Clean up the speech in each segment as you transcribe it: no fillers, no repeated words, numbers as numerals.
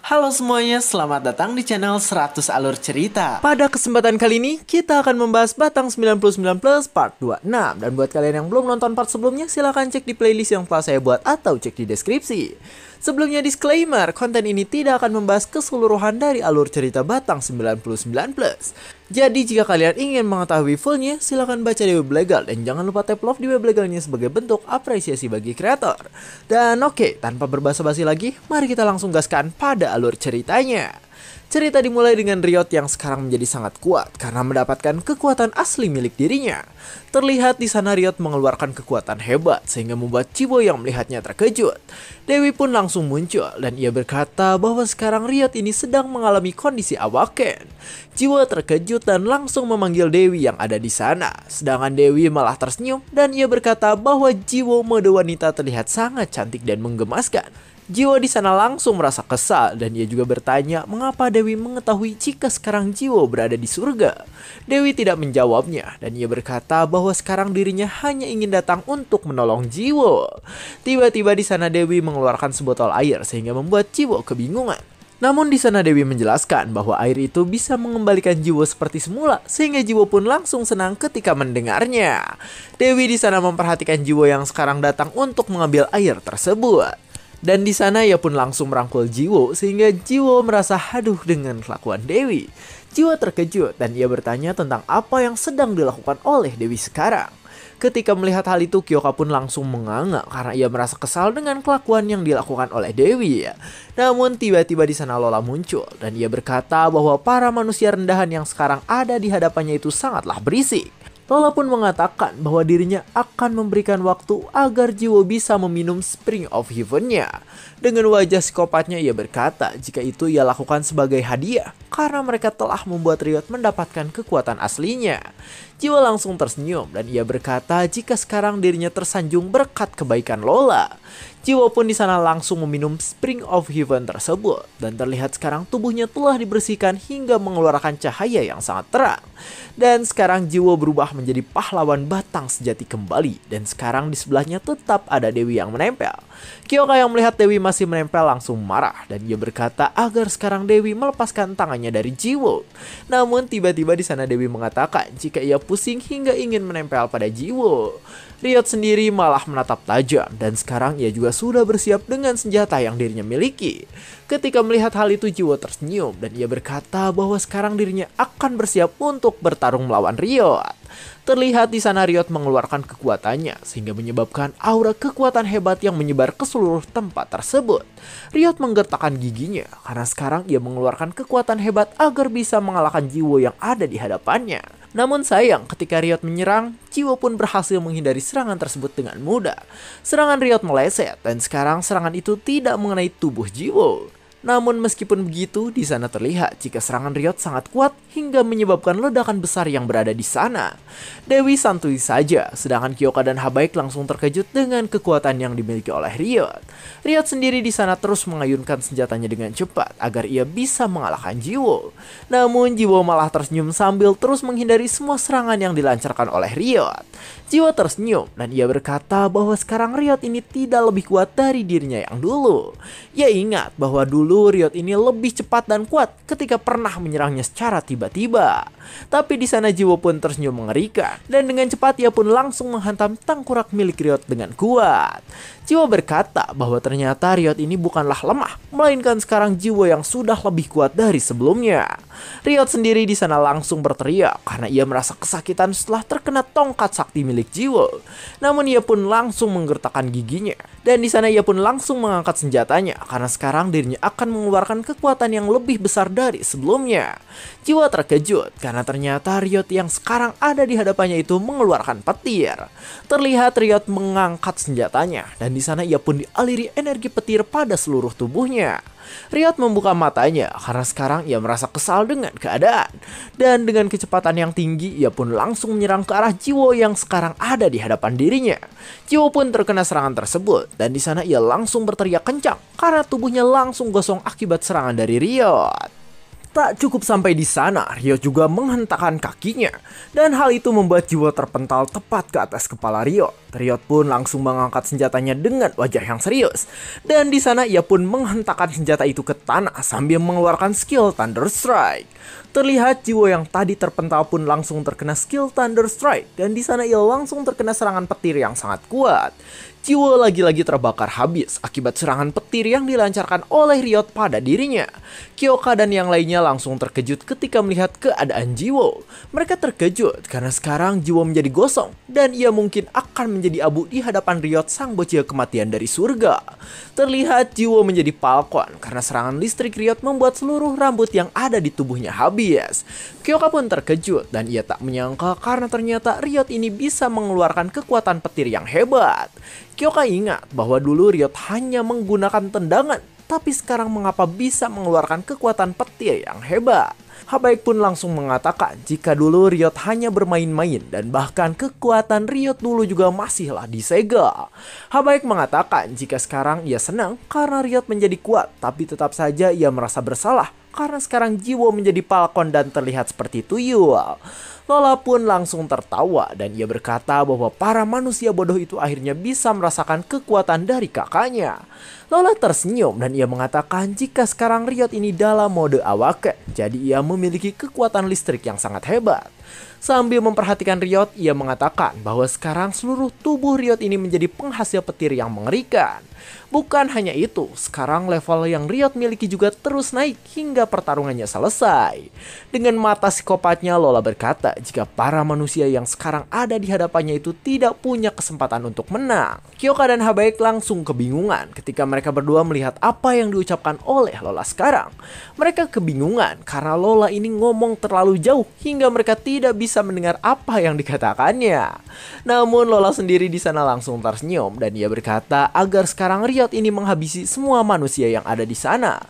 Halo semuanya, selamat datang di channel 100 Alur Cerita. Pada kesempatan kali ini, kita akan membahas Batang 99 Plus Part 26. Dan buat kalian yang belum nonton part sebelumnya, silahkan cek di playlist yang telah saya buat atau cek di deskripsi. Sebelumnya disclaimer, konten ini tidak akan membahas keseluruhan dari alur cerita Batang 99 Plus. Jadi jika kalian ingin mengetahui fullnya, silahkan baca di web legal dan jangan lupa tap love di web legalnya sebagai bentuk apresiasi bagi kreator. Dan oke, tanpa berbasa-basi lagi, mari kita langsung gaskan pada alur ceritanya. Cerita dimulai dengan Riot yang sekarang menjadi sangat kuat karena mendapatkan kekuatan asli milik dirinya. Terlihat di sana Riot mengeluarkan kekuatan hebat sehingga membuat Chibo yang melihatnya terkejut. Dewi pun langsung muncul dan ia berkata bahwa sekarang Riot ini sedang mengalami kondisi awaken. Chibo terkejut dan langsung memanggil Dewi yang ada di sana. Sedangkan Dewi malah tersenyum dan ia berkata bahwa Chibo mode wanita terlihat sangat cantik dan menggemaskan. Jiwo di sana langsung merasa kesal dan ia juga bertanya mengapa Dewi mengetahui jika sekarang Jiwo berada di surga. Dewi tidak menjawabnya dan ia berkata bahwa sekarang dirinya hanya ingin datang untuk menolong Jiwo. Tiba-tiba di sana Dewi mengeluarkan sebotol air sehingga membuat Jiwo kebingungan. Namun di sana Dewi menjelaskan bahwa air itu bisa mengembalikan Jiwo seperti semula sehingga Jiwo pun langsung senang ketika mendengarnya. Dewi di sana memperhatikan Jiwo yang sekarang datang untuk mengambil air tersebut. Dan di sana ia pun langsung merangkul Jiwo sehingga Jiwo merasa haduh dengan kelakuan Dewi. Jiwo terkejut dan ia bertanya tentang apa yang sedang dilakukan oleh Dewi sekarang. Ketika melihat hal itu, Kyoka pun langsung menganga karena ia merasa kesal dengan kelakuan yang dilakukan oleh Dewi. Namun tiba-tiba di sana Lola muncul dan ia berkata bahwa para manusia rendahan yang sekarang ada di hadapannya itu sangatlah berisik. Lola pun mengatakan bahwa dirinya akan memberikan waktu agar Jiwo bisa meminum Spring of Heaven-nya. Dengan wajah psikopatnya ia berkata jika itu ia lakukan sebagai hadiah karena mereka telah membuat Riot mendapatkan kekuatan aslinya. Jiwo langsung tersenyum dan ia berkata jika sekarang dirinya tersanjung berkat kebaikan Lola. Jiwo pun di sana langsung meminum Spring of Heaven tersebut dan terlihat sekarang tubuhnya telah dibersihkan hingga mengeluarkan cahaya yang sangat terang. Dan sekarang Jiwo berubah menjadi pahlawan batang sejati kembali dan sekarang di sebelahnya tetap ada Dewi yang menempel. Kyoka yang melihat Dewi masih menempel langsung marah dan ia berkata agar sekarang Dewi melepaskan tangannya dari Jiwo. Namun tiba-tiba di sana Dewi mengatakan jika ia pusing hingga ingin menempel pada Jiwo. Riot sendiri malah menatap tajam dan sekarang ia juga sudah bersiap dengan senjata yang dirinya miliki. Ketika melihat hal itu Jiwo tersenyum dan ia berkata bahwa sekarang dirinya akan bersiap untuk bertarung melawan Riot. Terlihat di sana Riot mengeluarkan kekuatannya sehingga menyebabkan aura kekuatan hebat yang menyebar ke seluruh tempat tersebut. Riot menggertakkan giginya karena sekarang ia mengeluarkan kekuatan hebat agar bisa mengalahkan Jiwo yang ada di hadapannya. Namun sayang ketika Riot menyerang, Jiwo pun berhasil menghindari serangan tersebut dengan mudah. Serangan Riot meleset dan sekarang serangan itu tidak mengenai tubuh Jiwo. Namun meskipun begitu, di sana terlihat jika serangan Riot sangat kuat hingga menyebabkan ledakan besar yang berada di sana. Dewi santuy saja, sedangkan Kyoka dan Habaek langsung terkejut dengan kekuatan yang dimiliki oleh Riot. Riot sendiri di sana terus mengayunkan senjatanya dengan cepat agar ia bisa mengalahkan Jiwo. Namun Jiwo malah tersenyum sambil terus menghindari semua serangan yang dilancarkan oleh Riot. Jiwo tersenyum dan ia berkata bahwa sekarang Riot ini tidak lebih kuat dari dirinya yang dulu. Ia ingat bahwa dulu Riot ini lebih cepat dan kuat ketika pernah menyerangnya secara tiba-tiba. Tapi di sana Jiwo pun tersenyum mengerikan dan dengan cepat ia pun langsung menghantam tengkorak milik Riot dengan kuat. Jiwo berkata bahwa ternyata Riot ini bukanlah lemah, melainkan sekarang Jiwo yang sudah lebih kuat dari sebelumnya. Riot sendiri di sana langsung berteriak karena ia merasa kesakitan setelah terkena tongkat sakti milik Jiwo. Namun ia pun langsung menggertakkan giginya dan di sana ia pun langsung mengangkat senjatanya karena sekarang dirinya akan mengeluarkan kekuatan yang lebih besar dari sebelumnya. Jiwo terkejut karena ternyata Riot yang sekarang ada di hadapannya itu mengeluarkan petir. Terlihat Riot mengangkat senjatanya dan di sana ia pun dialiri energi petir pada seluruh tubuhnya. Riot membuka matanya karena sekarang ia merasa kesal dengan keadaan. Dan dengan kecepatan yang tinggi ia pun langsung menyerang ke arah Jiwo yang sekarang ada di hadapan dirinya. Jiwo pun terkena serangan tersebut dan di sana ia langsung berteriak kencang karena tubuhnya langsung gosong akibat serangan dari Riot. Tak cukup sampai di sana, Riot juga menghentakkan kakinya. Dan hal itu membuat Jiwo terpental tepat ke atas kepala Riot. Riot pun langsung mengangkat senjatanya dengan wajah yang serius. Dan di sana ia pun menghentakkan senjata itu ke tanah sambil mengeluarkan skill Thunder Strike. Terlihat Jiwo yang tadi terpental pun langsung terkena skill Thunder Strike. Dan di sana ia langsung terkena serangan petir yang sangat kuat. Jiwo lagi-lagi terbakar habis akibat serangan petir yang dilancarkan oleh Riot pada dirinya. Kyoka dan yang lainnya langsung terkejut ketika melihat keadaan Jiwo. Mereka terkejut karena sekarang Jiwo menjadi gosong dan ia mungkin akan menjadi abu di hadapan Riot, sang bocil kematian dari surga. Terlihat Jiwo menjadi Falcon karena serangan listrik Riot membuat seluruh rambut yang ada di tubuhnya habis. Kyoka pun terkejut dan ia tak menyangka karena ternyata Riot ini bisa mengeluarkan kekuatan petir yang hebat. Kyoka ingat bahwa dulu Riot hanya menggunakan tendangan, tapi sekarang mengapa bisa mengeluarkan kekuatan petir yang hebat. Habaek pun langsung mengatakan jika dulu Riot hanya bermain-main dan bahkan kekuatan Riot dulu juga masihlah disegel. Habaek mengatakan jika sekarang ia senang karena Riot menjadi kuat, tapi tetap saja ia merasa bersalah karena sekarang Jiwo menjadi Falcon dan terlihat seperti tuyul. Lola pun langsung tertawa dan ia berkata bahwa para manusia bodoh itu akhirnya bisa merasakan kekuatan dari kakaknya. Lola tersenyum dan ia mengatakan jika sekarang Riot ini dalam mode Awake, jadi ia memiliki kekuatan listrik yang sangat hebat. Sambil memperhatikan Riot, ia mengatakan bahwa sekarang seluruh tubuh Riot ini menjadi penghasil petir yang mengerikan. Bukan hanya itu, sekarang level yang Riot miliki juga terus naik hingga pertarungannya selesai. Dengan mata psikopatnya, Lola berkata jika para manusia yang sekarang ada di hadapannya itu tidak punya kesempatan untuk menang. Kyoka dan Habaek langsung kebingungan ketika mereka berdua melihat apa yang diucapkan oleh Lola sekarang. Mereka kebingungan karena Lola ini ngomong terlalu jauh hingga mereka tidak bisa mendengar apa yang dikatakannya. Namun Lola sendiri di sana langsung tersenyum dan ia berkata agar sekarang Riot ini menghabisi semua manusia yang ada di sana.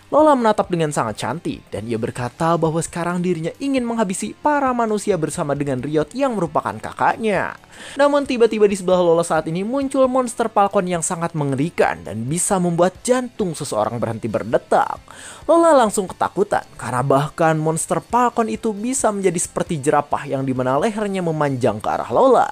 Lola menatap dengan sangat cantik dan ia berkata bahwa sekarang dirinya ingin menghabisi para manusia bersama dengan Riot yang merupakan kakaknya. Namun tiba-tiba di sebelah Lola saat ini muncul monster Falcon yang sangat mengerikan dan bisa membuat jantung seseorang berhenti berdetak. Lola langsung ketakutan karena bahkan monster Falcon itu bisa menjadi seperti jerapah yang dimana lehernya memanjang ke arah Lola.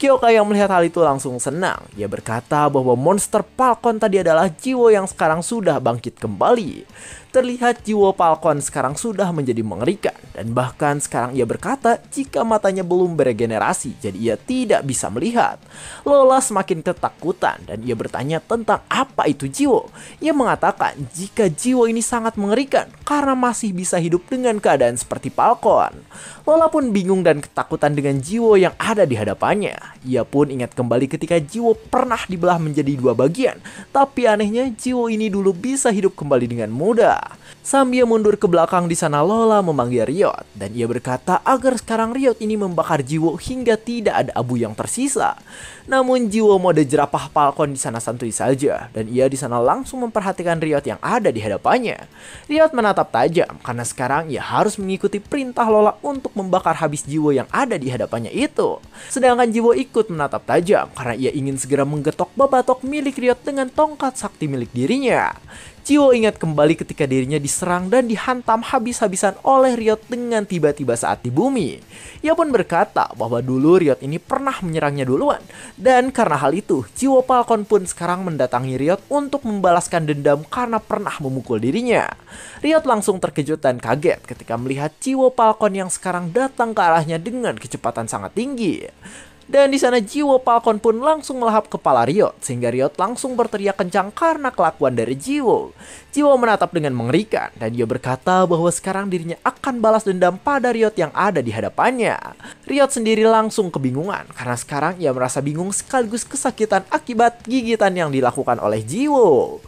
Kyoka yang melihat hal itu langsung senang. Ia berkata bahwa monster Falcon tadi adalah Jiwo yang sekarang sudah bangkit kembali. Terlihat Jiwo Falcon sekarang sudah menjadi mengerikan dan bahkan sekarang ia berkata jika matanya belum beregenerasi jadi ia tidak bisa melihat. Lola semakin ketakutan dan ia bertanya tentang apa itu Jiwo. Ia mengatakan jika Jiwo ini sangat mengerikan karena masih bisa hidup dengan keadaan seperti Falcon. Lola pun bingung dan ketakutan dengan Jiwo yang ada di hadapannya. Ia pun ingat kembali ketika Jiwo pernah dibelah menjadi dua bagian, tapi anehnya Jiwo ini dulu bisa hidup kembali dengan mudah. Sambil mundur ke belakang di sana Lola memanggil Riot dan ia berkata agar sekarang Riot ini membakar Jiwo hingga tidak ada abu yang tersisa. Namun Jiwo mode jerapah Falcon di sana santuy saja dan ia di sana langsung memperhatikan Riot yang ada di hadapannya. Riot menatap tajam karena sekarang ia harus mengikuti perintah Lola untuk membakar habis Jiwo yang ada di hadapannya itu. Sedangkan Jiwo ikut menatap tajam karena ia ingin segera menggetok babatok milik Riot dengan tongkat sakti milik dirinya. Jiwo ingat kembali ketika dirinya diserang dan dihantam habis-habisan oleh Riot dengan tiba-tiba saat di bumi. Ia pun berkata bahwa dulu Riot ini pernah menyerangnya duluan. Dan karena hal itu, Jiwo Falcon pun sekarang mendatangi Riot untuk membalaskan dendam karena pernah memukul dirinya. Riot langsung terkejut dan kaget ketika melihat Jiwo Falcon yang sekarang datang ke arahnya dengan kecepatan sangat tinggi. Dan di sana Jiwo Falcon pun langsung melahap kepala Riot sehingga Riot langsung berteriak kencang karena kelakuan dari Jiwo. Jiwo menatap dengan mengerikan dan dia berkata bahwa sekarang dirinya akan balas dendam pada Riot yang ada di hadapannya. Riot sendiri langsung kebingungan karena sekarang ia merasa bingung sekaligus kesakitan akibat gigitan yang dilakukan oleh Jiwo.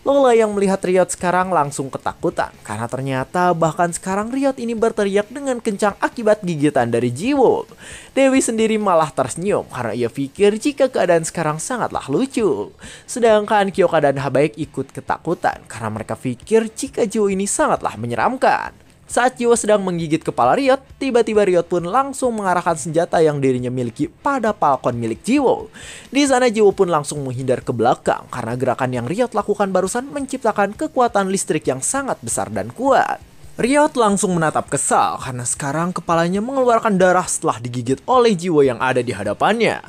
Lola yang melihat Riot sekarang langsung ketakutan karena ternyata bahkan sekarang Riot ini berteriak dengan kencang akibat gigitan dari Jiwo. Dewi sendiri malah tersenyum karena ia pikir jika keadaan sekarang sangatlah lucu. Sedangkan Kyoka dan Habaek ikut ketakutan karena mereka pikir jika Jiwo ini sangatlah menyeramkan. Saat Jiwo sedang menggigit kepala Riot, tiba-tiba Riot pun langsung mengarahkan senjata yang dirinya miliki pada Falcon milik Jiwo. Di sana Jiwo pun langsung menghindar ke belakang karena gerakan yang Riot lakukan barusan menciptakan kekuatan listrik yang sangat besar dan kuat. Riot langsung menatap kesal karena sekarang kepalanya mengeluarkan darah setelah digigit oleh Jiwo yang ada di hadapannya.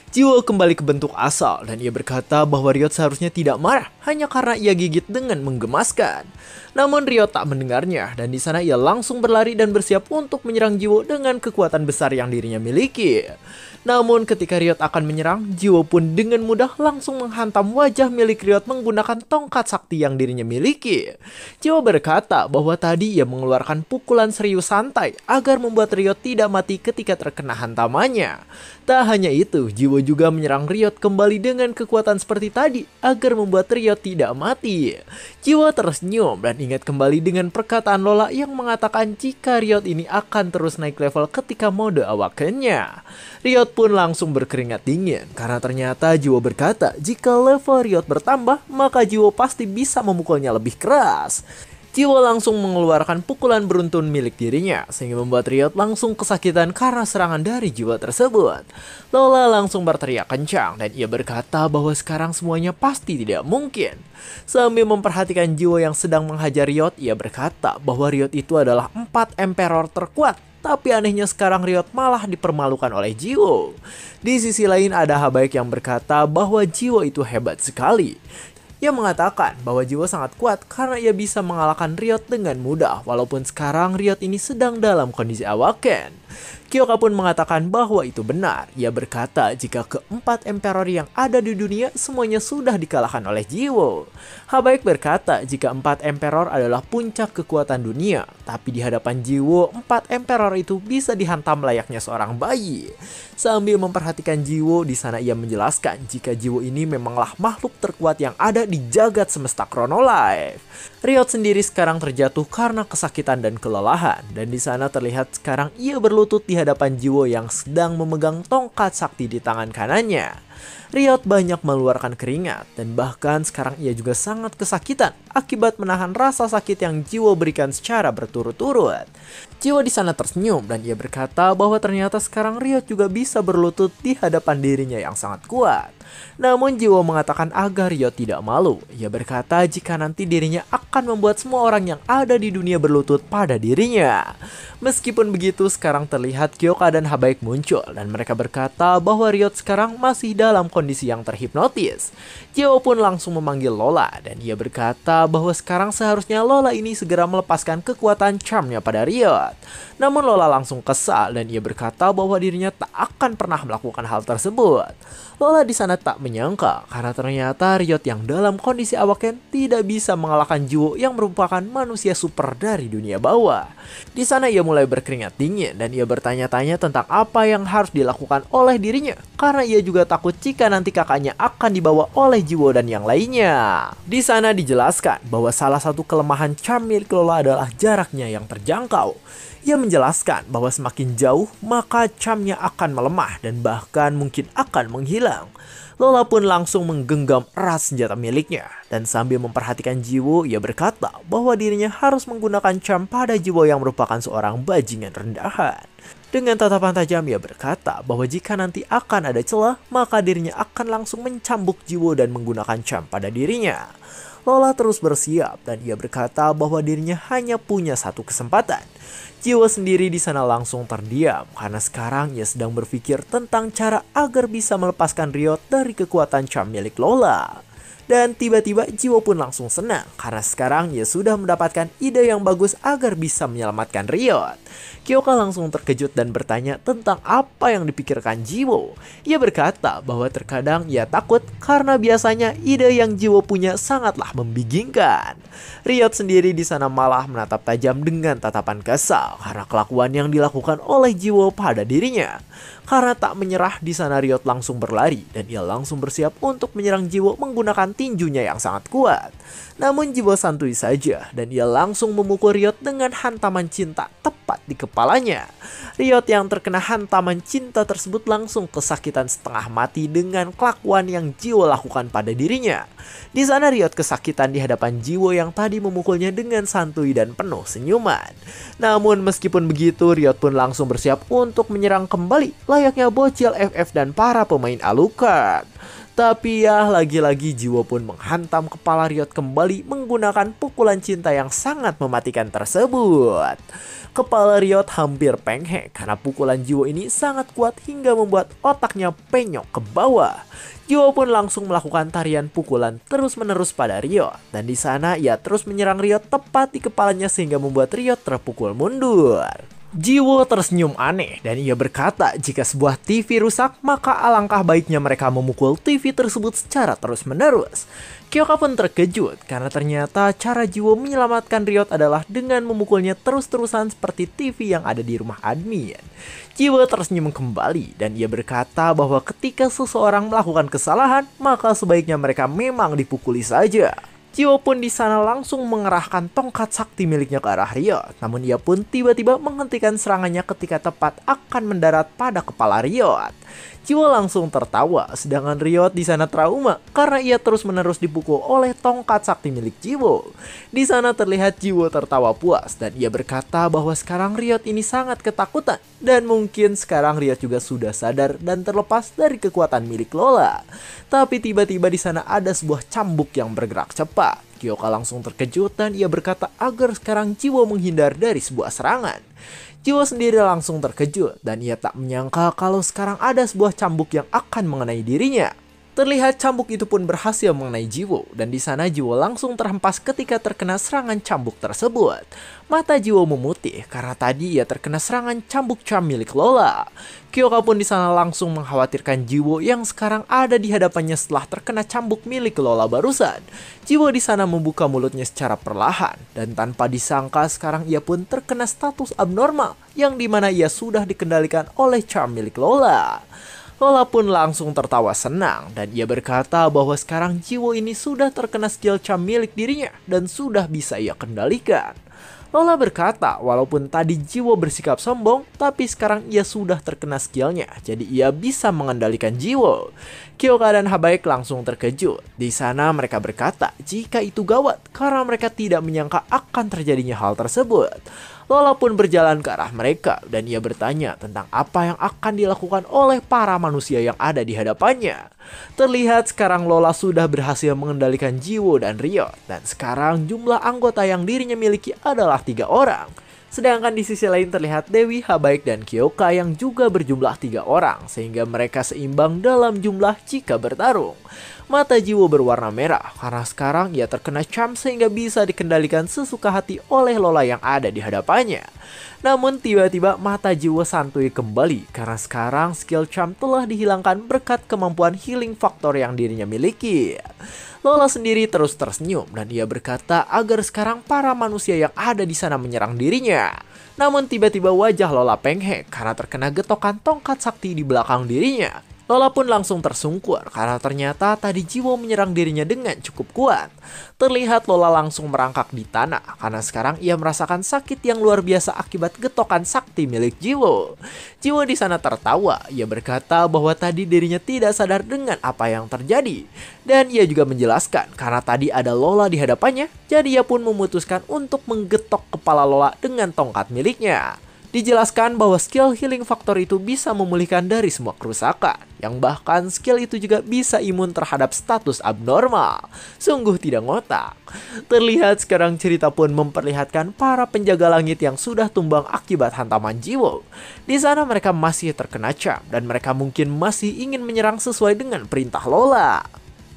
Jiwo kembali ke bentuk asal dan ia berkata bahwa Riot seharusnya tidak marah hanya karena ia gigit dengan menggemaskan. Namun Riot tak mendengarnya dan di sana ia langsung berlari dan bersiap untuk menyerang Jiwo dengan kekuatan besar yang dirinya miliki. Namun ketika Riot akan menyerang, Jiwo pun dengan mudah langsung menghantam wajah milik Riot menggunakan tongkat sakti yang dirinya miliki. Jiwo berkata bahwa tadi ia mengeluarkan pukulan serius santai agar membuat Riot tidak mati ketika terkena hantamannya. Tak hanya itu, Jiwo juga menyerang Riot kembali dengan kekuatan seperti tadi agar membuat Riot tidak mati. Jiwo tersenyum dan ingat kembali dengan perkataan Lola yang mengatakan jika Riot ini akan terus naik level ketika mode awakennya. Riot pun langsung berkeringat dingin karena ternyata Jiwo berkata jika level Riot bertambah maka Jiwo pasti bisa memukulnya lebih keras. Jiwo langsung mengeluarkan pukulan beruntun milik dirinya sehingga membuat Riot langsung kesakitan karena serangan dari Jiwo tersebut. Lola langsung berteriak kencang dan ia berkata bahwa sekarang semuanya pasti tidak mungkin. Sambil memperhatikan Jiwo yang sedang menghajar Riot, ia berkata bahwa Riot itu adalah 4 Emperor terkuat. Tapi anehnya sekarang Riot malah dipermalukan oleh Jiwo. Di sisi lain ada Habaek yang berkata bahwa Jiwo itu hebat sekali. Ia mengatakan bahwa Jiwo sangat kuat karena ia bisa mengalahkan Riot dengan mudah walaupun sekarang Riot ini sedang dalam kondisi awaken. Kyoka pun mengatakan bahwa itu benar. Ia berkata jika keempat Emperor yang ada di dunia semuanya sudah dikalahkan oleh Jiwo. Habaek berkata jika 4 Emperor adalah puncak kekuatan dunia, tapi di hadapan Jiwo 4 Emperor itu bisa dihantam layaknya seorang bayi. Sambil memperhatikan Jiwo, di sana ia menjelaskan jika Jiwo ini memanglah makhluk terkuat yang ada di jagat semesta Chronolife. Riot sendiri sekarang terjatuh karena kesakitan dan kelelahan dan di sana terlihat sekarang ia berlutut di hadapan Jiwo yang sedang memegang tongkat sakti di tangan kanannya. Riot banyak mengeluarkan keringat dan bahkan sekarang ia juga sangat kesakitan akibat menahan rasa sakit yang Jiwo berikan secara berturut-turut. Jiwo di sana tersenyum dan ia berkata bahwa ternyata sekarang Riot juga bisa berlutut di hadapan dirinya yang sangat kuat. Namun Jiwo mengatakan agar Riot tidak malu. Ia berkata jika nanti dirinya akan membuat semua orang yang ada di dunia berlutut pada dirinya. Meskipun begitu, sekarang terlihat Kyoka dan Habaek muncul dan mereka berkata bahwa Riot sekarang masih dalam kondisi yang terhipnotis. Jiwo pun langsung memanggil Lola dan ia berkata bahwa sekarang seharusnya Lola ini segera melepaskan kekuatan charmnya pada Riot. Namun Lola langsung kesal dan ia berkata bahwa dirinya tak akan pernah melakukan hal tersebut. Lola di sana tak menyangka karena ternyata Riot yang dalam kondisi awaken tidak bisa mengalahkan Jiwo yang merupakan manusia super dari dunia bawah. Di sana ia mulai berkeringat dingin dan ia bertanya-tanya tentang apa yang harus dilakukan oleh dirinya karena ia juga takut jika nanti kakaknya akan dibawa oleh Jiwo dan yang lainnya. Di sana dijelaskan bahwa salah satu kelemahan charm milik Lola adalah jaraknya yang terjangkau. Ia menjelaskan bahwa semakin jauh maka charmnya akan melemah dan bahkan mungkin akan menghilang. Lola pun langsung menggenggam erat senjata miliknya dan sambil memperhatikan Jiwo ia berkata bahwa dirinya harus menggunakan charm pada Jiwo yang merupakan seorang bajingan rendahan. Dengan tatapan tajam ia berkata bahwa jika nanti akan ada celah maka dirinya akan langsung mencambuk Jiwo dan menggunakan charm pada dirinya. Lola terus bersiap dan ia berkata bahwa dirinya hanya punya satu kesempatan. Jiwo sendiri di sana langsung terdiam karena sekarang ia sedang berpikir tentang cara agar bisa melepaskan Riot dari kekuatan charm milik Lola. Dan tiba-tiba Jiwo pun langsung senang karena sekarang ia sudah mendapatkan ide yang bagus agar bisa menyelamatkan Riot. Kyoka langsung terkejut dan bertanya tentang apa yang dipikirkan Jiwo. Ia berkata bahwa terkadang ia takut karena biasanya ide yang Jiwo punya sangatlah membingungkan. Riot sendiri di sana malah menatap tajam dengan tatapan kesal karena kelakuan yang dilakukan oleh Jiwo pada dirinya. Karena tak menyerah, di sana Riot langsung berlari dan ia langsung bersiap untuk menyerang Jiwo menggunakan tinjunya yang sangat kuat. Namun Jiwo santuy saja dan ia langsung memukul Riot dengan hantaman cinta tepat di kepalanya. Riot yang terkena hantaman cinta tersebut langsung kesakitan setengah mati dengan kelakuan yang Jiwo lakukan pada dirinya. Di sana Riot kesakitan di hadapan Jiwo yang tadi memukulnya dengan santuy dan penuh senyuman. Namun meskipun begitu, Riot pun langsung bersiap untuk menyerang kembali layaknya bocil FF dan para pemain Alucard. Tapi ya lagi-lagi Jiwo pun menghantam kepala Riot kembali menggunakan pukulan cinta yang sangat mematikan tersebut. Kepala Riot hampir penghe karena pukulan Jiwo ini sangat kuat hingga membuat otaknya penyok ke bawah. Jiwo pun langsung melakukan tarian pukulan terus-menerus pada Riot, dan di sana ia terus menyerang Riot tepat di kepalanya sehingga membuat Riot terpukul mundur. Jiwo tersenyum aneh dan ia berkata jika sebuah TV rusak maka alangkah baiknya mereka memukul TV tersebut secara terus-menerus. Kyoka pun terkejut karena ternyata cara Jiwo menyelamatkan Riot adalah dengan memukulnya terus-terusan seperti TV yang ada di rumah admin. Jiwo tersenyum kembali dan ia berkata bahwa ketika seseorang melakukan kesalahan maka sebaiknya mereka memang dipukuli saja. Jiwo pun di sana langsung mengerahkan tongkat sakti miliknya ke arah Riot. Namun ia pun tiba-tiba menghentikan serangannya ketika tepat akan mendarat pada kepala Riot. Jiwo langsung tertawa, sedangkan Riot di sana trauma karena ia terus-menerus dipukul oleh tongkat sakti milik Jiwo. Di sana terlihat Jiwo tertawa puas dan ia berkata bahwa sekarang Riot ini sangat ketakutan dan mungkin sekarang Riot juga sudah sadar dan terlepas dari kekuatan milik Lola. Tapi tiba-tiba di sana ada sebuah cambuk yang bergerak cepat. Kyoka langsung terkejut dan ia berkata agar sekarang Jiwo menghindar dari sebuah serangan. Jiwo sendiri langsung terkejut dan ia tak menyangka kalau sekarang ada sebuah cambuk yang akan mengenai dirinya. Terlihat cambuk itu pun berhasil mengenai Jiwo dan di sana Jiwo langsung terhempas ketika terkena serangan cambuk tersebut. Mata Jiwo memutih karena tadi ia terkena serangan cambuk charm milik Lola. Kyoka pun di sana langsung mengkhawatirkan Jiwo yang sekarang ada di hadapannya setelah terkena cambuk milik Lola barusan. Jiwo di sana membuka mulutnya secara perlahan dan tanpa disangka sekarang ia pun terkena status abnormal yang dimana ia sudah dikendalikan oleh charm milik Lola. Lola pun langsung tertawa senang dan ia berkata bahwa sekarang Jiwo ini sudah terkena skill charm milik dirinya dan sudah bisa ia kendalikan. Lola berkata walaupun tadi Jiwo bersikap sombong, tapi sekarang ia sudah terkena skillnya, jadi ia bisa mengendalikan Jiwo. Kyoka dan Habaek langsung terkejut. Di sana mereka berkata jika itu gawat karena mereka tidak menyangka akan terjadinya hal tersebut. Lola pun berjalan ke arah mereka dan ia bertanya tentang apa yang akan dilakukan oleh para manusia yang ada di hadapannya. Terlihat sekarang Lola sudah berhasil mengendalikan Jiwo dan Riot dan sekarang jumlah anggota yang dirinya miliki adalah 3 orang. Sedangkan di sisi lain terlihat Dewi, Habaek, dan Kyoka yang juga berjumlah 3 orang sehingga mereka seimbang dalam jumlah jika bertarung. Mata Jiwo berwarna merah karena sekarang ia terkena charm sehingga bisa dikendalikan sesuka hati oleh Lola yang ada di hadapannya. Namun tiba-tiba mata Jiwo santuy kembali karena sekarang skill charm telah dihilangkan berkat kemampuan healing faktor yang dirinya miliki. Lola sendiri terus tersenyum dan ia berkata agar sekarang para manusia yang ada di sana menyerang dirinya. Namun tiba-tiba wajah Lola penghe karena terkena getokan tongkat sakti di belakang dirinya. Lola pun langsung tersungkur karena ternyata tadi Jiwo menyerang dirinya dengan cukup kuat. Terlihat Lola langsung merangkak di tanah karena sekarang ia merasakan sakit yang luar biasa akibat getokan sakti milik Jiwo. Jiwo di sana tertawa, ia berkata bahwa tadi dirinya tidak sadar dengan apa yang terjadi. Dan ia juga menjelaskan karena tadi ada Lola di hadapannya, jadi ia pun memutuskan untuk menggetok kepala Lola dengan tongkat miliknya. Dijelaskan bahwa skill healing faktor itu bisa memulihkan dari semua kerusakan, yang bahkan skill itu juga bisa imun terhadap status abnormal. Sungguh tidak ngotak. Terlihat sekarang cerita pun memperlihatkan para penjaga langit yang sudah tumbang akibat hantaman Jiwo. Di sana mereka masih terkena charm dan mereka mungkin masih ingin menyerang sesuai dengan perintah Lola.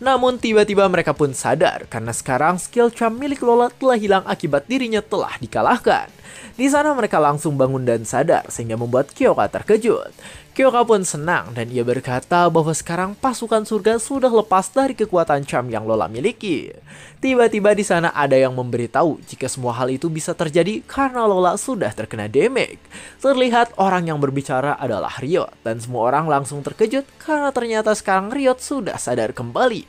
Namun tiba-tiba mereka pun sadar karena sekarang skill charm milik Lola telah hilang akibat dirinya telah dikalahkan. Di sana mereka langsung bangun dan sadar sehingga membuat Kyoka terkejut. Kyoka pun senang dan ia berkata bahwa sekarang pasukan surga sudah lepas dari kekuatan charm yang Lola miliki. Tiba-tiba di sana ada yang memberitahu jika semua hal itu bisa terjadi karena Lola sudah terkena damage. Terlihat orang yang berbicara adalah Riot dan semua orang langsung terkejut karena ternyata sekarang Riot sudah sadar kembali.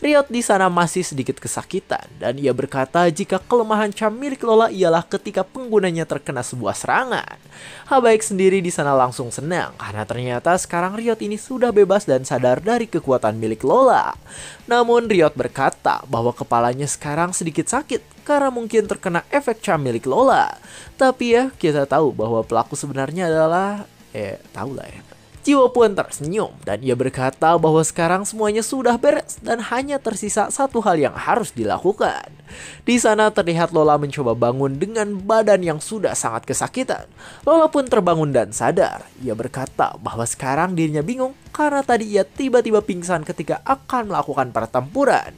Riot di sana masih sedikit kesakitan dan ia berkata jika kelemahan charm milik Lola ialah ketika penggunanya terkena sebuah serangan. Habaek sendiri di sana langsung senang karena ternyata sekarang Riot ini sudah bebas dan sadar dari kekuatan milik Lola. Namun Riot berkata bahwa kepalanya sekarang sedikit sakit karena mungkin terkena efek charm milik Lola. Tapi ya kita tahu bahwa pelaku sebenarnya adalah tahu lah ya. Jiwo pun tersenyum dan ia berkata bahwa sekarang semuanya sudah beres dan hanya tersisa satu hal yang harus dilakukan. Di sana terlihat Lola mencoba bangun dengan badan yang sudah sangat kesakitan. Lola pun terbangun dan sadar. Ia berkata bahwa sekarang dirinya bingung karena tadi ia tiba-tiba pingsan ketika akan melakukan pertempuran.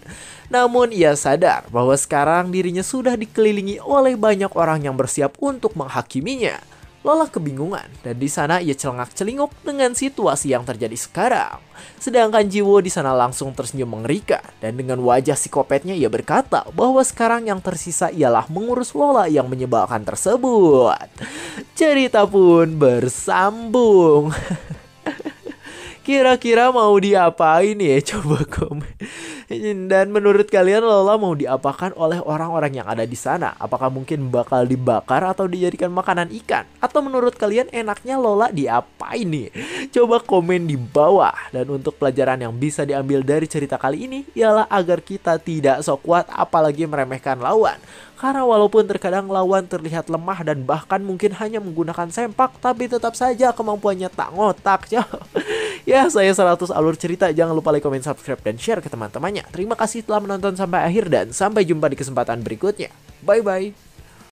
Namun ia sadar bahwa sekarang dirinya sudah dikelilingi oleh banyak orang yang bersiap untuk menghakiminya. Lola kebingungan dan di sana ia celengak-celinguk dengan situasi yang terjadi sekarang. Sedangkan Jiwo di sana langsung tersenyum mengerikan dan dengan wajah psikopatnya ia berkata bahwa sekarang yang tersisa ialah mengurus Lola yang menyebalkan tersebut. Cerita pun bersambung. Kira-kira mau diapain ya? Coba komen. Dan menurut kalian Lola mau diapakan oleh orang-orang yang ada di sana? Apakah mungkin bakal dibakar atau dijadikan makanan ikan? Atau menurut kalian enaknya Lola diapain nih? Coba komen di bawah. Dan untuk pelajaran yang bisa diambil dari cerita kali ini ialah agar kita tidak sok kuat apalagi meremehkan lawan. Karena walaupun terkadang lawan terlihat lemah dan bahkan mungkin hanya menggunakan sempak, tapi tetap saja kemampuannya tak ngotak. Ya, saya 100 alur cerita. Jangan lupa like, comment, subscribe, dan share ke teman-temannya. Terima kasih telah menonton sampai akhir dan sampai jumpa di kesempatan berikutnya. Bye-bye.